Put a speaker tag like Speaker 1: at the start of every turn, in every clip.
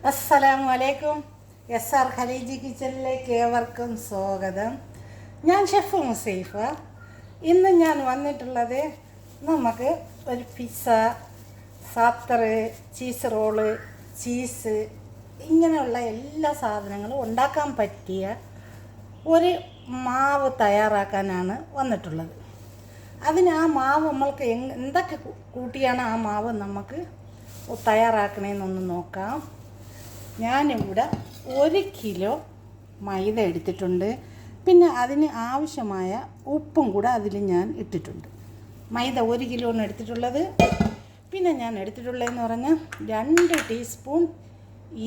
Speaker 1: അസ്സലാമു അലൈക്കും. SR ഖലീജി കിച്ചണിലേക്ക് ഏവർക്കും സ്വാഗതം. ഞാൻ ഷെഫ് മുസൈഫ. ഇന്ന് ഞാൻ വന്നിട്ടുള്ളത് നമുക്ക് ഒരു പിസ്സ, സാത്തർ, ചീസ് റോള്, ചീസ് ഇങ്ങനെയുള്ള എല്ലാ സാധനങ്ങളും ഉണ്ടാക്കാൻ പറ്റിയ ഒരു മാവ് തയ്യാറാക്കാനാണ് വന്നിട്ടുള്ളത്. അതിന് ആ മാവ് നമ്മൾക്ക് എന്തൊക്കെ കൂട്ടിയാണ് ആ മാവ് നമുക്ക് തയ്യാറാക്കണമെന്നൊന്ന് നോക്കാം. ഞാനിവിടെ 1 കിലോ മൈദ എടുത്തിട്ടുണ്ട്. പിന്നെ അതിന് ആവശ്യമായ ഉപ്പും കൂടെ അതിൽ ഞാൻ ഇട്ടിട്ടുണ്ട്. മൈദ 1 കിലോയാണ് എടുത്തിട്ടുള്ളത്. പിന്നെ ഞാൻ എടുത്തിട്ടുള്ളതെന്ന് പറഞ്ഞാൽ 2 ടീസ്പൂൺ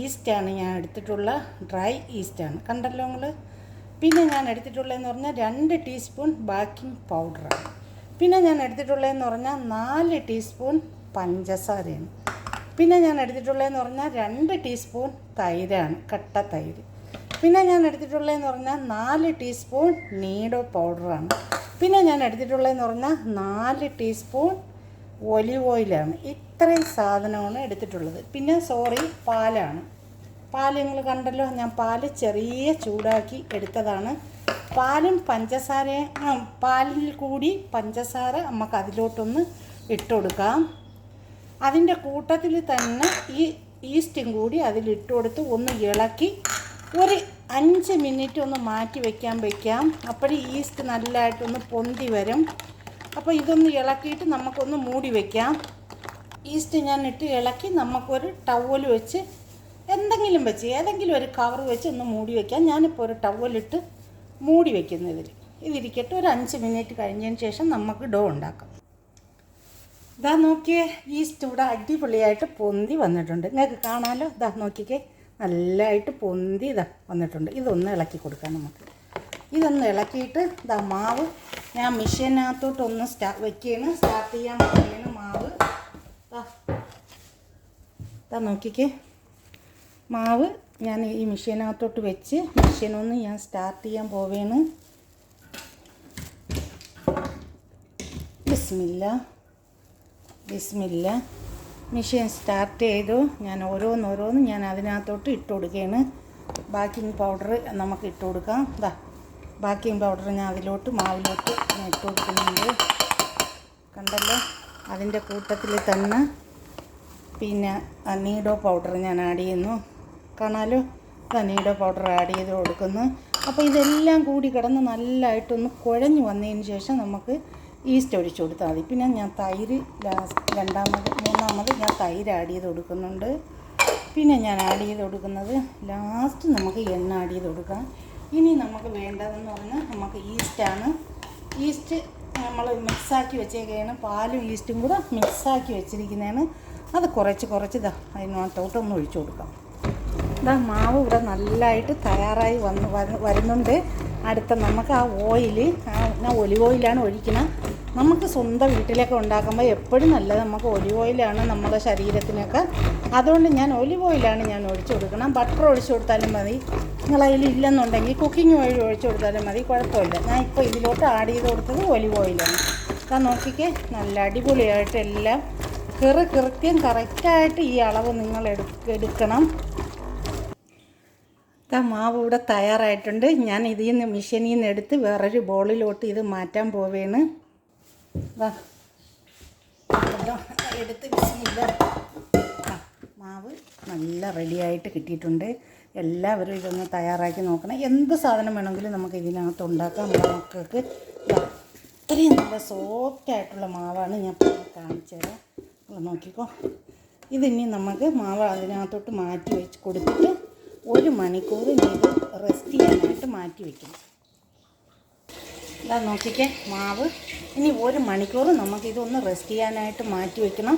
Speaker 1: ഈസ്റ്റാണ് ഞാൻ എടുത്തിട്ടുള്ള ഡ്രൈ ഈസ്റ്റാണ്, കണ്ടല്ലോ നിങ്ങൾ. പിന്നെ ഞാൻ എടുത്തിട്ടുള്ളതെന്ന് പറഞ്ഞാൽ 2 ടീസ്പൂൺ ബേക്കിംഗ് പൗഡറാണ്. പിന്നെ ഞാൻ എടുത്തിട്ടുള്ളതെന്ന് പറഞ്ഞാൽ 4 ടീസ്പൂൺ പഞ്ചസാരയാണ്. പിന്നെ ഞാൻ എടുത്തിട്ടുള്ളതെന്ന് പറഞ്ഞാൽ 2 ടീസ്പൂൺ തൈരാണ്, കട്ട തൈര്. പിന്നെ ഞാൻ എടുത്തിട്ടുള്ളതെന്ന് പറഞ്ഞാൽ 4 ടീസ്പൂൺ നീഡോ പൗഡറാണ്. പിന്നെ ഞാൻ എടുത്തിട്ടുള്ളതെന്ന് പറഞ്ഞാൽ 4 ടീസ്പൂൺ ഒലിവ് ഓയിലാണ്. ഇത്രയും സാധനമാണ് എടുത്തിട്ടുള്ളത്. പിന്നെ പാലാണ്. പാൽ നിങ്ങൾ കണ്ടല്ലോ, ഞാൻ പാല് ചെറിയ ചൂടാക്കി എടുത്തതാണ്. പാലും പഞ്ചസാരയും പാലിൽ കൂടി പഞ്ചസാര നമുക്ക് അതിലോട്ടൊന്ന് ഇട്ട് കൊടുക്കാം. അതിൻ്റെ കൂട്ടത്തിൽ തന്നെ ഈ ഈസ്റ്റും കൂടി അതിലിട്ട് കൊടുത്ത് ഒന്ന് ഇളക്കി ഒരു 5 മിനിറ്റ് ഒന്ന് മാറ്റി വയ്ക്കാം. അപ്പോൾ ഈസ്റ്റ് നല്ലതായിട്ടൊന്ന് പൊന്തി വരും. അപ്പോൾ ഇതൊന്ന് ഇളക്കിയിട്ട് നമുക്കൊന്ന് മൂടി വയ്ക്കാം. ഈസ്റ്റ് ഞാൻ ഇട്ട് ഇളക്കി നമുക്കൊരു ടവൽ വെച്ച് എന്തെങ്കിലും വെച്ച് ഏതെങ്കിലും ഒരു കവർ വെച്ച് ഒന്ന് മൂടി വയ്ക്കാം. ഞാനിപ്പോൾ ഒരു ടവലിട്ട് മൂടി വയ്ക്കുന്നതിൽ ഇതിരിക്കട്ടെ. ഒരു 5 മിനിറ്റ് കഴിഞ്ഞതിന് ശേഷം നമുക്ക് ഡോ ഉണ്ടാക്കാം. ഇതാ നോക്കിയേ, ഈസ്റ്റ് ഇവിടെ അടിപൊളിയായിട്ട് പൊന്തി വന്നിട്ടുണ്ട്. നിങ്ങൾക്ക് കാണാമല്ലോ. ഇതാ നോക്കിക്കേ, നല്ലതായിട്ട് പൊന്തി ഇതാ വന്നിട്ടുണ്ട്. ഇതൊന്ന് ഇളക്കി കൊടുക്കാം നമുക്ക്. ഇതൊന്ന് ഇളക്കിയിട്ട് ഇതാ മാവ് ഞാൻ മെഷീനകത്തോട്ടൊന്ന് സ്റ്റാർട്ട് ചെയ്യാൻ പറ്റുകയാണ് മാവ്. ഇതാ നോക്കിക്കേ, മാവ് ഞാൻ ഈ മെഷീനകത്തോട്ട് വെച്ച് മെഷീനൊന്ന് ഞാൻ സ്റ്റാർട്ട് ചെയ്യാൻ പോവുകയാണ്. ബിസ്മില്ല. മെഷീൻ സ്റ്റാർട്ട് ചെയ്തു. ഞാൻ ഓരോന്ന് ഞാൻ അതിനകത്തോട്ട് ഇട്ട് കൊടുക്കുകയാണ്. ബേക്കിംഗ് പൗഡർ നമുക്ക് ഇട്ട് കൊടുക്കാം. ഇതാ ബേക്കിംഗ് പൗഡർ ഞാൻ അതിലോട്ട് മാവിലോട്ട് ഞാൻ ഇട്ട് കൊടുക്കുന്നുണ്ട്, കണ്ടല്ലോ. അതിൻ്റെ കൂട്ടത്തിൽ തന്നെ പിന്നെ നീഡോ പൗഡർ ഞാൻ ആഡ് ചെയ്യുന്നു, കാണാമല്ലോ. നീഡോ പൗഡർ ആഡ് ചെയ്ത് കൊടുക്കുന്നു. അപ്പോൾ ഇതെല്ലാം കൂടി കിടന്ന് നല്ലതായിട്ടൊന്ന് കുഴഞ്ഞ് വന്നതിന് ശേഷം നമുക്ക് ഈസ്റ്റ് ഒഴിച്ച് കൊടുത്താൽ മതി. പിന്നെ ഞാൻ തൈര് മൂന്നാമത് ഞാൻ തൈര് ആഡ് ചെയ്ത് കൊടുക്കുന്നുണ്ട്. പിന്നെ ഞാൻ ആഡ് ചെയ്ത് കൊടുക്കുന്നത് ലാസ്റ്റ് നമുക്ക് എണ്ണ ആഡ് ചെയ്ത് കൊടുക്കാം. ഇനി നമുക്ക് വേണ്ടതെന്ന് പറഞ്ഞാൽ നമുക്ക് ഈസ്റ്റാണ്. ഈസ്റ്റ് നമ്മൾ മിക്സാക്കി വെച്ചേക്കുകയാണ്. പാലും ഈസ്റ്റും കൂടെ മിക്സാക്കി വെച്ചിരിക്കുന്നതാണ്. അത് കുറച്ച് അതിനകത്തോട്ടൊന്ന് ഒഴിച്ചു കൊടുക്കാം. ഇതാ മാവ് ഇവിടെ നല്ലതായിട്ട് തയ്യാറായി വരുന്നുണ്ട്. അടുത്ത നമുക്ക് ആ ഓയിൽ, ഞാൻ ഒലിവ് ഓയിലാണ് ഒഴിക്കുന്നത്. നമുക്ക് സ്വന്തം വീട്ടിലൊക്കെ ഉണ്ടാക്കുമ്പോൾ എപ്പോഴും നല്ലത് നമുക്ക് ഒലിവ് ഓയിലാണ് നമ്മുടെ ശരീരത്തിനൊക്കെ. അതുകൊണ്ട് ഞാൻ ഒലിവ് ഓയിലാണ് ഞാൻ ഒഴിച്ചു കൊടുക്കണം. ബട്ടർ ഒഴിച്ചു കൊടുത്താലും മതി. നിങ്ങളതിൽ ഇല്ലെന്നുണ്ടെങ്കിൽ കുക്കിംഗ് ഓയിൽ ഒഴിച്ചു കൊടുത്താലും മതി, കുഴപ്പമില്ല. ഞാൻ ഇപ്പോൾ ഇതിലോട്ട് ആഡ് ചെയ്ത് കൊടുത്തത് ഒലിവ് ഓയിലാണ്. അത് നോക്കിക്കേ, നല്ല അടിപൊളിയായിട്ട് എല്ലാം കൃത്യം കറക്റ്റായിട്ട് ഈ അളവ് നിങ്ങൾ എടുക്കണം. മാവ് ഇവിടെ തയ്യാറായിട്ടുണ്ട്. ഞാൻ ഇതിൽ നിന്ന് മെഷീനിൽ നിന്ന് എടുത്ത് വേറൊരു ബോളിലോട്ട് ഇത് മാറ്റാൻ പോവുകയാണ്. എടുത്ത് മാവ് നല്ല റെഡിയായിട്ട് കിട്ടിയിട്ടുണ്ട്. എല്ലാവരും ഇതൊന്ന് തയ്യാറാക്കി നോക്കണം. എന്ത് സാധനം വേണമെങ്കിലും നമുക്ക് ഇതിനകത്ത് ഉണ്ടാക്കാം. നമ്മുടെ മക്കൾക്ക് ഇത്രയും നല്ല സോഫ്റ്റായിട്ടുള്ള മാവാണ് ഞാൻ കാണിച്ചു തരാം. നോക്കിക്കോ. ഇതിനി നമുക്ക് മാവ് അതിനകത്തോട്ട് മാറ്റി വെച്ച് കൊടുത്തിട്ട് 1 മണിക്കൂർ ഇത് റെസ്റ്റ് ചെയ്യാനായിട്ട് മാറ്റി വയ്ക്കണം. ഇതാ നോക്കിക്കേ, മാവ് ഇനി 1 മണിക്കൂർ നമുക്കിതൊന്ന് റെസ്റ്റ് ചെയ്യാനായിട്ട് മാറ്റി വയ്ക്കണം.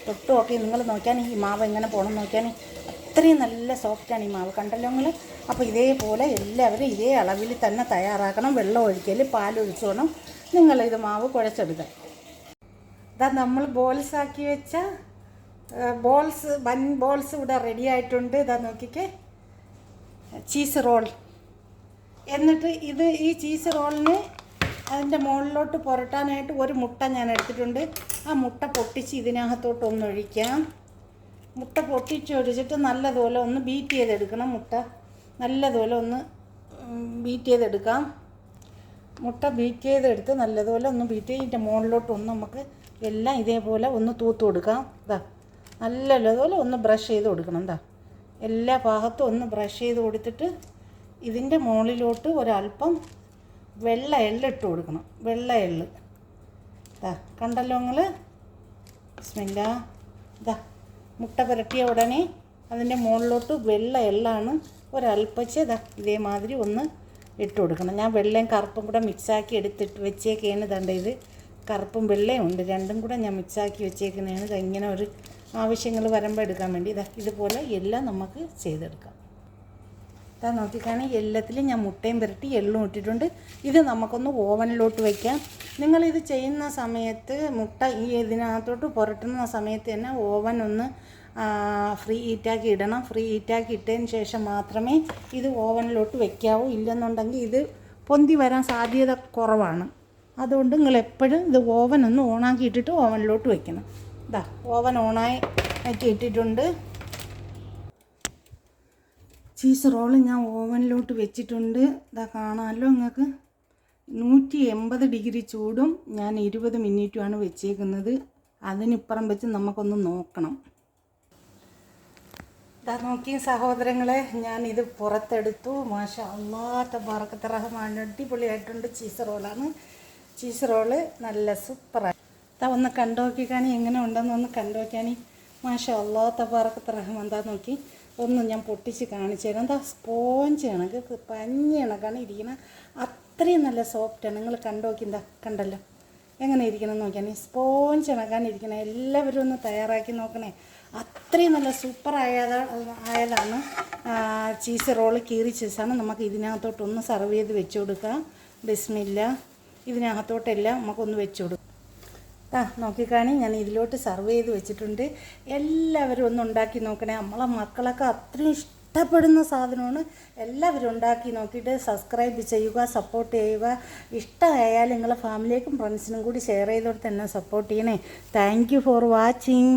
Speaker 1: തൊട്ട് നോക്കി നിങ്ങൾ നോക്കിയാൽ ഈ മാവ് എങ്ങനെ പോകണം നോക്കിയാൽ അത്രയും നല്ല സോഫ്റ്റാണ് ഈ മാവ്, കണ്ടല്ലോ നിങ്ങൾ. അപ്പോൾ ഇതേപോലെ എല്ലാവരും ഇതേ അളവിൽ തന്നെ തയ്യാറാക്കണം. വെള്ളം ഒഴിക്കൽ, പാലൊഴിച്ച് വേണം നിങ്ങളിത് മാവ് കുഴച്ചെടുക്കാൻ. ഇതാ നമ്മൾ ബോൾസാക്കി വെച്ച ബൺ ബോൾസ് ഇവിടെ റെഡി ആയിട്ടുണ്ട്. ഇതാ നോക്കിക്കേ, ചീസ് റോൾ. എന്നിട്ട് ഈ ചീസ് റോളിന് അതിൻ്റെ മുകളിലോട്ട് പുരട്ടാനായിട്ട് 1 മുട്ട ഞാൻ എടുത്തിട്ടുണ്ട്. ആ മുട്ട പൊട്ടിച്ച് ഇതിനകത്തോട്ടൊന്നൊഴിക്കാം. മുട്ട പൊട്ടിച്ചൊഴിച്ചിട്ട് നല്ലതുപോലെ ഒന്ന് ബീറ്റ് ചെയ്തെടുക്കണം. മുട്ട നല്ലതുപോലെ ഒന്ന് ബീറ്റ് ചെയ്തെടുക്കാം. മുട്ട ബീറ്റ് ചെയ്തെടുത്ത് നല്ലതുപോലെ ഒന്ന് ബീറ്റ് ചെയ്തിട്ട് മുകളിലോട്ടൊന്ന് നമുക്ക് എല്ലാം ഇതേപോലെ ഒന്ന് തൂത്ത് കൊടുക്കാം. ഇതാ നല്ലതുപോലെ ഒന്ന് ബ്രഷ് ചെയ്ത് കൊടുക്കണം. ഇതാ എല്ലാ ഭാഗത്തും ഒന്ന് ബ്രഷ് ചെയ്ത് കൊടുത്തിട്ട് ഇതിൻ്റെ മുകളിലോട്ട് ഒരല്പം വെള്ള എള്ള് ഇട്ട് കൊടുക്കണം. വെള്ള എള്ള് ഇതാ കണ്ടല്ലോ നിങ്ങൾ. ബിസ്മില്ലാ. ഇതാ മുട്ട പുരട്ടിയ ഉടനെ അതിൻ്റെ മുകളിലോട്ട് വെള്ള എള്ളാണ് ഒരല്പച്ച് ഇതാ ഇതേമാതിരി ഒന്ന് ഇട്ട് കൊടുക്കണം. ഞാൻ വെള്ളയും കറുപ്പും കൂടെ മിക്സാക്കി എടുത്തിട്ട് വെച്ചേക്കാണ്. തണ്ട ഇത് കറുപ്പും വെള്ളയും ഉണ്ട്, രണ്ടും കൂടെ ഞാൻ മിക്സാക്കി വെച്ചേക്കുന്നതാണ്. ഇങ്ങനെ ഒരു ആവശ്യങ്ങൾ വരുമ്പോൾ എടുക്കാൻ വേണ്ടി ഇതാ ഇതുപോലെ എല്ലാം നമുക്ക് ചെയ്തെടുക്കാം. ഇതാ നോക്കിക്കാണി, എല്ലാത്തിലും ഞാൻ മുട്ടയും പുരട്ടി എള്ളും ഇട്ടിട്ടുണ്ട്. ഇത് നമുക്കൊന്ന് ഓവനിലോട്ട് വയ്ക്കാം. നിങ്ങളിത് ചെയ്യുന്ന സമയത്ത് മുട്ട ഇതിനകത്തോട്ട് പുരട്ടുന്ന സമയത്ത് തന്നെ ഓവൻ ഒന്ന് ഫ്രീ ഹീറ്റാക്കി ഇടണം. ഫ്രീ ഹീറ്റാക്കി ഇട്ടതിന് ശേഷം മാത്രമേ ഇത് ഓവനിലോട്ട് വയ്ക്കാവൂ. ഇല്ലെന്നുണ്ടെങ്കിൽ ഇത് പൊന്തി വരാൻ സാധ്യത കുറവാണ്. അതുകൊണ്ട് നിങ്ങൾ എപ്പോഴും ഇത് ഓവൻ ഒന്ന് ഓണാക്കി ഇട്ടിട്ട് ഓവനിലോട്ട് വയ്ക്കണം. ഇതാ ഓവൻ ഓണാക്കി ഇട്ടിട്ടുണ്ട്. ചീസ് റോള് ഞാൻ ഓവനിലോട്ട് വെച്ചിട്ടുണ്ട്. ഇതാ കാണാമല്ലോ നിങ്ങൾക്ക്. 180 ഡിഗ്രി ചൂടും ഞാൻ 20 മിനിറ്റുമാണ് വെച്ചേക്കുന്നത്. അതിനിപ്പുറം വെച്ച് നമുക്കൊന്ന് നോക്കണം. ഇതാ നോക്കി സഹോദരങ്ങളെ, ഞാനിത് പുറത്തെടുത്തു. മാഷാ അല്ലാഹ് തബാറകത്ത് റഹ്മാൻ, അടിപൊളിയായിട്ടുണ്ട്. ചീസ് റോളാണ്. ചീസ് റോള് നല്ല സൂപ്പറായി. ഇതാ ഒന്ന് കണ്ടുനോക്കിക്കാണി, എങ്ങനെ ഉണ്ടെന്ന് ഒന്ന് കണ്ടുനോക്കിയാണി. മാഷാ അല്ലാഹ് തബാറകത്ത് റഹ്മാൻ. എന്താ നോക്കി ഒന്ന് ഞാൻ പൊട്ടിച്ച് കാണിച്ചു തരാം. എന്താ സ്പോഞ്ച് കണക്ക് പഞ്ഞി കണക്കാണ് ഇരിക്കണം. അത്രയും നല്ല സോഫ്റ്റാണ്. നിങ്ങൾ കണ്ടുനോക്കി. എന്താ കണ്ടല്ലോ എങ്ങനെ ഇരിക്കണം നോക്കിയാണി. സ്പോഞ്ച് കണക്കാണ് ഇരിക്കണം. എല്ലാവരും ഒന്ന് തയ്യാറാക്കി നോക്കണേ. അത്രയും നല്ല സൂപ്പർ ആയതാണ് ചീസ് റോള്. കീറി ചീസാണ്. നമുക്ക് ഇതിനകത്തോട്ടൊന്ന് സർവ് ചെയ്ത് വെച്ച് കൊടുക്കാം. ബിസ്മില്ല. ഇതിനകത്തോട്ടെല്ലാം നമുക്കൊന്ന് വെച്ച് കൊടുക്കാം. നോക്കിക്കാണി, ഞാൻ ഇതിലോട്ട് സർവ് ചെയ്ത് വെച്ചിട്ടുണ്ട്. എല്ലാവരും ഒന്ന് ഉണ്ടാക്കി നോക്കണേ. നമ്മളെ മക്കളൊക്കെ അത്രയും ഇഷ്ടപ്പെടുന്ന സാധനമാണ്. എല്ലാവരും ഉണ്ടാക്കി നോക്കിയിട്ട് സബ്സ്ക്രൈബ് ചെയ്യുക, സപ്പോർട്ട് ചെയ്യുക. ഇഷ്ടമായാൽ നിങ്ങളെ ഫാമിലിക്കും ഫ്രണ്ട്സിനും കൂടി ഷെയർ ചെയ്തോട്ട് തന്നെ സപ്പോർട്ട് ചെയ്യണേ. Thank you for watching.